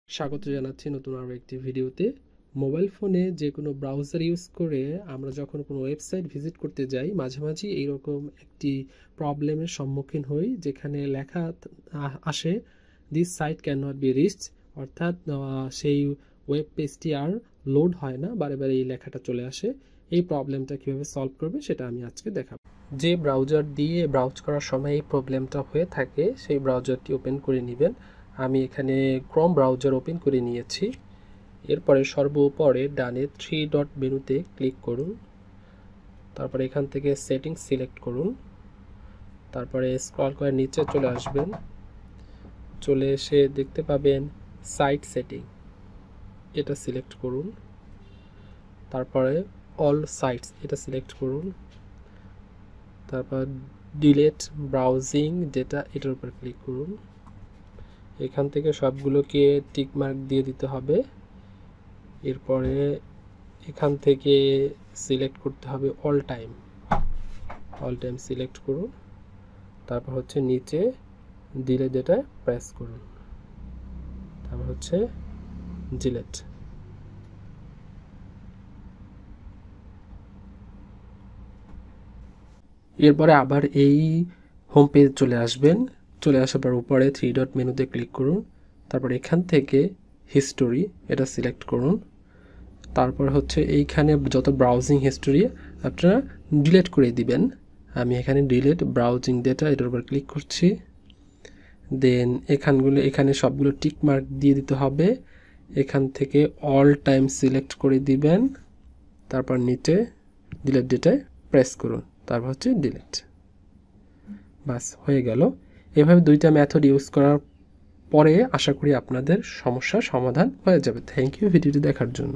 স্বাগত জানাচ্ছি নতুন আরও একটি ভিডিওতে। মোবাইল ফোনে যে কোনো ব্রাউজার ইউজ করে আমরা যখন কোনো ওয়েবসাইট ভিজিট করতে যাই মাঝে মাঝে এইরকম একটি প্রবলেমের সম্মুখীন হই, যেখানে লেখা আসে this site can not be reached, অর্থাৎ সেই ওয়েব পেজটি আর লোড হয় না, বারে বারে এই লেখাটা চলে আসে। এই প্রবলেমটা কীভাবে সলভ করবে সেটা আমি আজকে দেখাবো। যে ব্রাউজার দিয়ে ব্রাউজ করার সময় এই প্রবলেমটা হয়ে থাকে সেই ব্রাউজারটি ওপেন করে নেবেন। আমি এখানে ক্রোম ব্রাউজার ওপেন করে নিয়েছি। এরপরে সর্বোপরে ডানে 3 ডট মেনুতে ক্লিক করুন, তারপরে এখান থেকে সেটিংস সিলেক্ট করুন, তারপরে স্ক্রল করে নিচে চলে আসবেন। চলে এসে দেখতে পাবেন সাইট সেটিং, এটা সিলেক্ট করুন। তারপরে অল সাইটস এটা সিলেক্ট করুন। তারপর ডিলেট ব্রাউজিং ডেটা এটার উপর ক্লিক করুন। এখান থেকে সবগুলোকে টিক মার্ক দিয়ে দিতে হবে। এরপরে এখান থেকে সিলেক্ট করতে হবে অল টাইম সিলেক্ট করুন। তারপর হচ্ছে নিচে ডিলেট ডেটা প্রেস করুন, তারপর হচ্ছে ডিলেট। এরপরে আবার এই হোম পেজ চলে আসবেন। চলে আসার পর উপরে 3 ডট মেনুতে ক্লিক করুন, তারপর এখান থেকে হিস্টোরি এটা সিলেক্ট করুন। তারপর হচ্ছে এইখানে যত ব্রাউজিং হিস্টোরি আপনারা ডিলিট করে দিবেন। আমি এখানে ডিলিট ব্রাউজিং ডেটা এটার উপর ক্লিক করছি। দেন এখানে সবগুলো টিক মার্ক দিয়ে দিতে হবে। এখান থেকে অল টাইম সিলেক্ট করে দিবেন, তারপর নিচে ডিলিট ডেটায় প্রেস করুন, তারপর হচ্ছে ডিলিট। বাস হয়ে গেল। এভাবে দুইটা মেথড ইউজ করার পরে আশা করি আপনাদের সমস্যার সমাধান হয়ে যাবে। থ্যাংক ইউ ভিডিওটি দেখার জন্য।